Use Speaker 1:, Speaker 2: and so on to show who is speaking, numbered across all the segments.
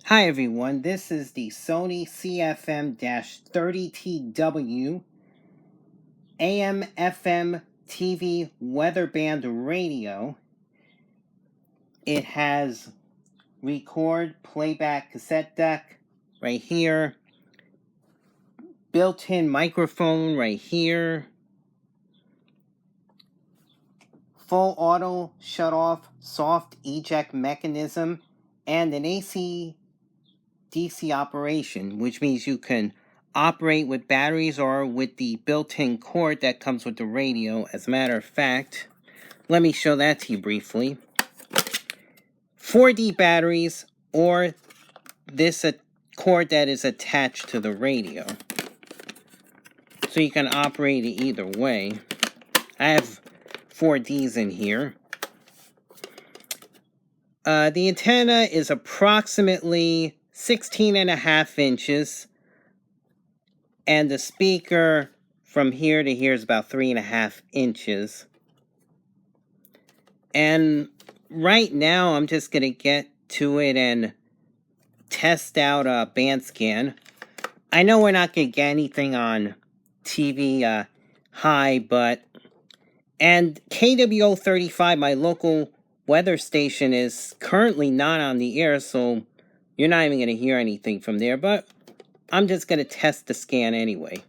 Speaker 1: Hi everyone, this is the Sony CFM-30TW AM FM TV weather band radio. It has record playback cassette deck right here, built-in microphone right here, full auto shut-off soft eject mechanism, and an AC DC operation, which means you can operate with batteries or with the built-in cord that comes with the radio. As a matter of fact, let me show that to you briefly. 4D batteries or this cord that is attached to the radio. So you can operate it either way. I have 4Ds in here. The antenna is approximately 16.5 inches. And the speaker from here to here is about 3.5 inches. And right now, I'm just going to get to it and test out a band scan. I know we're not going to get anything on TV high, but... And KWO 35, my local weather station, is currently not on the air, so you're not even going to hear anything from there, but I'm just going to test the scan anyway.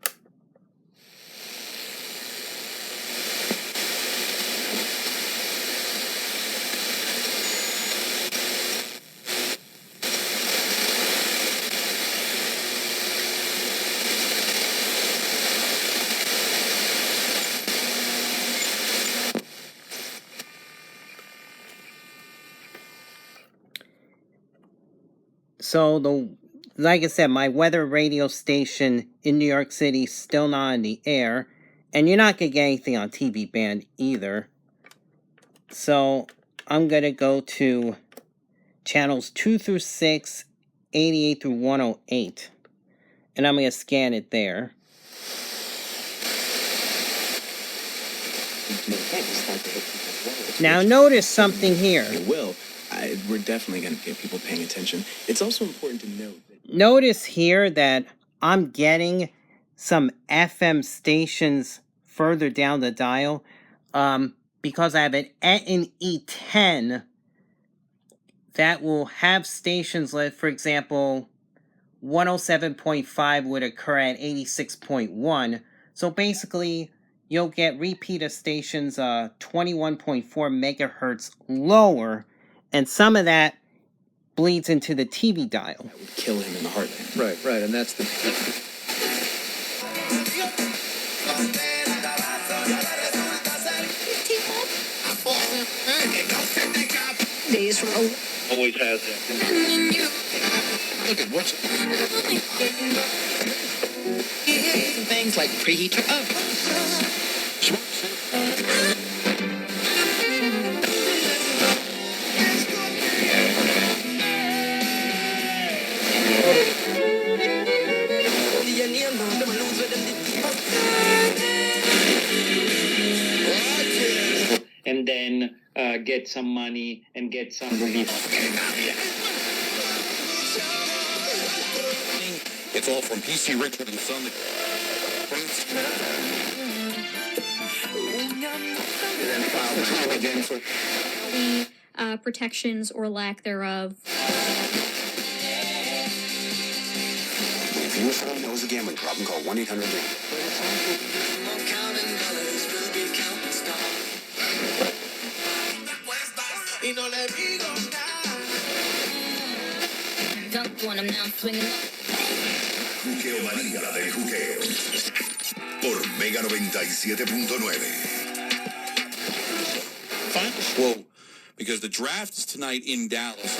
Speaker 1: So, like I said, my weather radio station in New York City is still not on the air. And you're not going to get anything on TV band either. So, I'm going to go to channels 2 through 6, 88 through 108. And I'm going to scan it there. Now, notice something here.
Speaker 2: It will. We're definitely going to get people paying attention. It's also important to note that...
Speaker 1: Notice here that I'm getting some FM stations further down the dial. Because I have an E10 that will have stations, like, for example, 107.5 would occur at 86.1. So basically, you'll get repeater stations 21.4 megahertz lower, and some of that bleeds into the TV dial.
Speaker 2: That would kill him in the heartland.
Speaker 3: Right, and that's the...
Speaker 4: Days from
Speaker 3: Always has it. Look at what's...
Speaker 4: things like preheat your oven.
Speaker 5: And then get some money and get some relief.
Speaker 3: It's all from PC Richard and Son.
Speaker 6: Protections or lack thereof.
Speaker 2: If your phone knows a gambling problem, call 1-800
Speaker 6: Don't want him now swinging.
Speaker 7: Juqueo María del Juqueo por Mega 97.9.
Speaker 3: Whoa, because the draft is tonight in Dallas.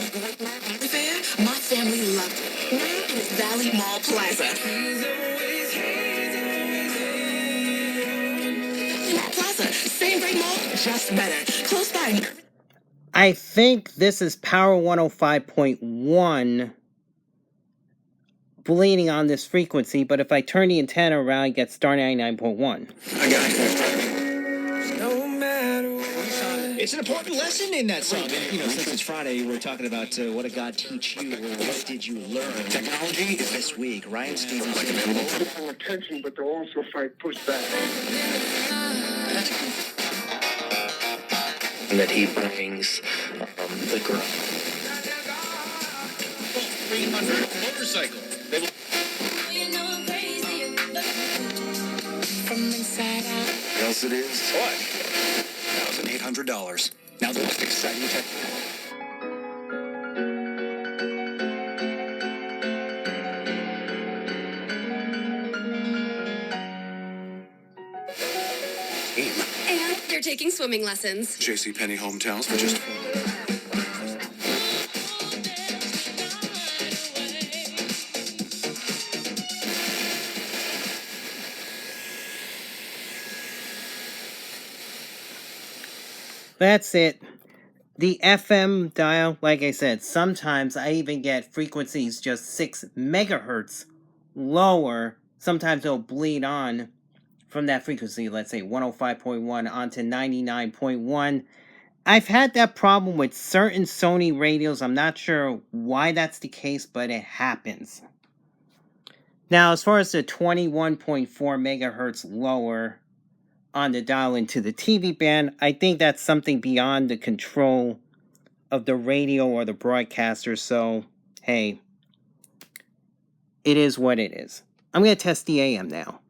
Speaker 4: My family loved it. It's Valley Mall Plaza. Plaza, same great mall, just better. Close by.
Speaker 1: I think this is Power 105.1 bleeding on this frequency, but if I turn the antenna around, I get Star 99.1.
Speaker 2: I got it.
Speaker 8: It's an important lesson in that song. And, since it's Friday, we're talking about what did God teach you, or what did you learn? Technology is this week. Ryan Stevenson.
Speaker 9: Attention, but they'll also fight pushback.
Speaker 2: That he brings the girl.
Speaker 3: 300 motorcycle.
Speaker 7: Else it is.
Speaker 8: What?
Speaker 7: $1,800.
Speaker 8: Now the most exciting tech.
Speaker 10: And you're taking swimming lessons.
Speaker 7: JCPenney Hometowns for just
Speaker 1: That's it. The FM dial, like I said, sometimes I even get frequencies just 6 megahertz lower. Sometimes it'll bleed on from that frequency, let's say 105.1 onto 99.1. I've had that problem with certain Sony radios. I'm not sure why that's the case, but it happens. Now, as far as the 21.4 megahertz lower on the dial into the TV band, I think that's something beyond the control of the radio or the broadcaster. So, hey, it is what it is. I'm going to test the AM now.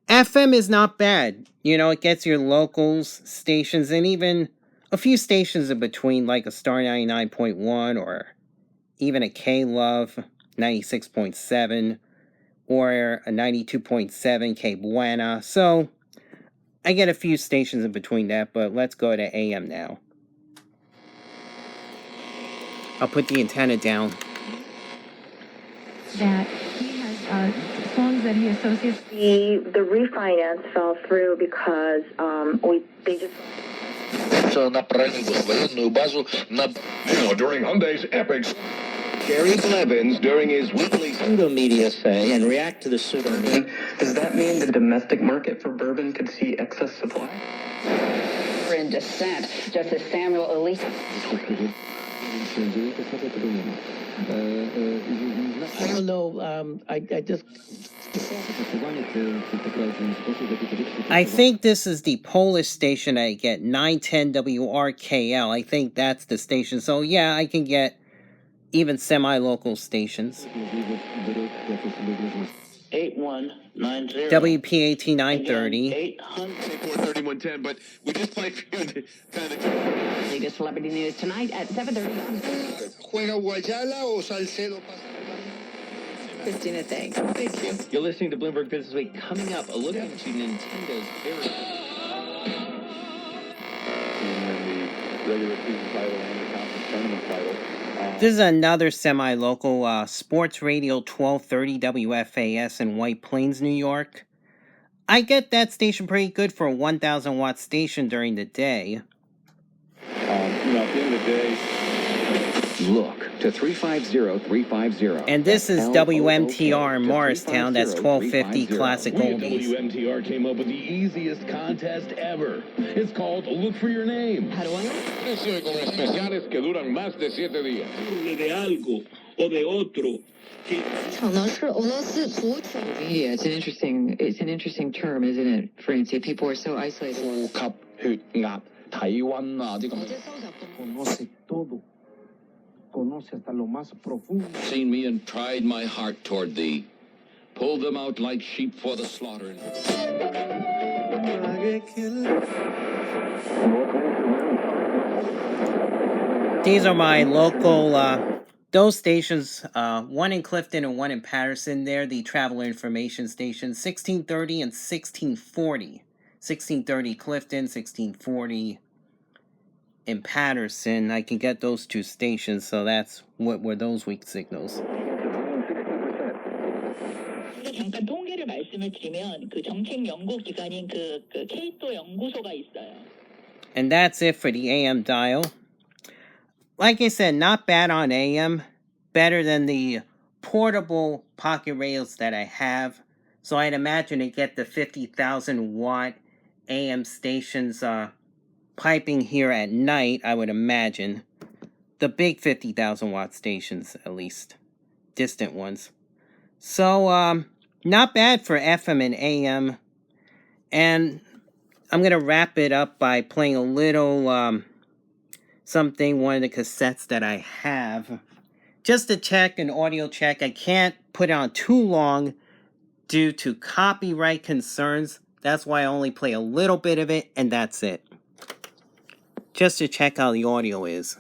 Speaker 1: FM is not bad. It gets your locals, stations, and even a few stations in between, like a Star 99.1 or even a K-Love 96.7 or a 92.7 K Buena. So I get a few stations in between that, but let's go to AM now. I'll put the antenna down.
Speaker 11: That he has songs that he associates.
Speaker 12: The refinance fell through because they just.
Speaker 13: During Hyundai's epics. Gary Blevins during his weekly
Speaker 14: pseudo media say and react to the pseudo media.
Speaker 15: Does that mean the domestic market for bourbon could see excess supply?
Speaker 16: In dissent, Justice Samuel Elise.
Speaker 14: I don't know. I just.
Speaker 1: I think this is the Polish station I get, 910 WRKL. I think that's the station. So yeah, I can get even semi-local stations.
Speaker 14: 8190
Speaker 1: WPAT 930.
Speaker 3: 3110, but we just like kind of.
Speaker 17: Latest celebrity news tonight at 7:30.
Speaker 18: Juega Guayala o Salcedo.
Speaker 17: Christina, thanks. Thank you.
Speaker 19: You're listening to Bloomberg Business Week. Coming up, a look into Nintendo's very.
Speaker 20: The regular season title and the conference tournament title.
Speaker 1: This is another semi-local sports radio 1230 WFAS in White Plains, New York. I get that station pretty good for a 1,000 watt station during the day.
Speaker 20: At the end of the day,
Speaker 21: look to 350350.
Speaker 1: And this is WMTR in Morristown. That's 1250 Classic Oldies.
Speaker 13: WMTR came up with the easiest contest ever. It's called Look for Your Name.
Speaker 17: How do I know?
Speaker 13: Especiales que duran más de 7 días.
Speaker 22: De algo o de otro.
Speaker 23: Media. It's an interesting term, isn't it, Francie? People are so isolated.
Speaker 24: Seen me and tried my heart toward thee. Pulled them out like sheep for the slaughter.
Speaker 1: These are my local, those stations, one in Clifton and one in Patterson. They're the traveler information stations, 1630 and 1640. 1630 Clifton, 1640 in Patterson. I can get those two stations, so that's what were those weak signals.
Speaker 25: 잠깐 통계를 말씀을 드리면 그 정책 연구 기관인 그 케이토 연구소가 있어요.
Speaker 1: And that's it for the AM dial. Like I said, not bad on AM. Better than the portable pocket radios that I have. So I'd imagine to get the 50,000 watt AM stations piping here at night, I would imagine. The big 50,000 watt stations, at least. Distant ones. So, not bad for FM and AM. And I'm going to wrap it up by playing a little something, one of the cassettes that I have. Just to check, an audio check. I can't put it on too long due to copyright concerns. That's why I only play a little bit of it, and that's it. Just to check how the audio is.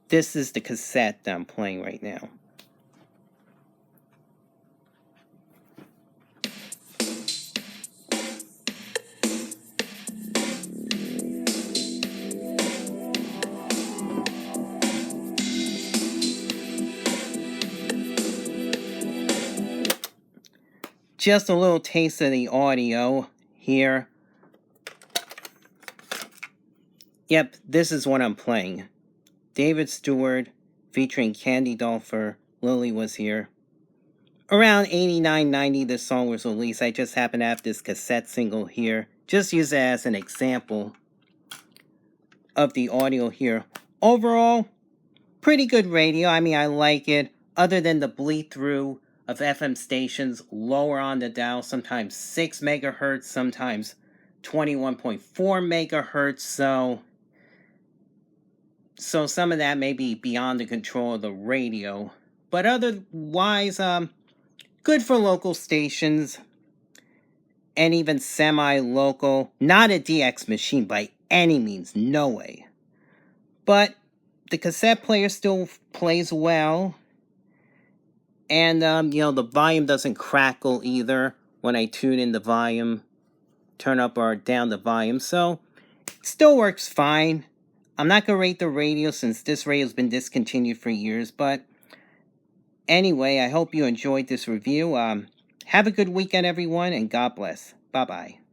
Speaker 1: This is the cassette that I'm playing right now. Just a little taste of the audio here. Yep, this is what I'm playing. David Stewart featuring Candy Dolfer. Lily was here. Around 89, 90 this song was released. I just happen to have this cassette single here. Just use it as an example of the audio here. Overall, pretty good radio. I mean, I like it. Other than the bleed through of FM stations lower on the dial, sometimes 6 megahertz, sometimes 21.4 megahertz. So some of that may be beyond the control of the radio. But otherwise, good for local stations and even semi-local. Not a DX machine by any means, no way. But the cassette player still plays well. And, the volume doesn't crackle either when I tune in the volume, turn up or down the volume. So, it still works fine. I'm not going to rate the radio since this radio's been discontinued for years. But, anyway, I hope you enjoyed this review. Have a good weekend, everyone, and God bless. Bye-bye.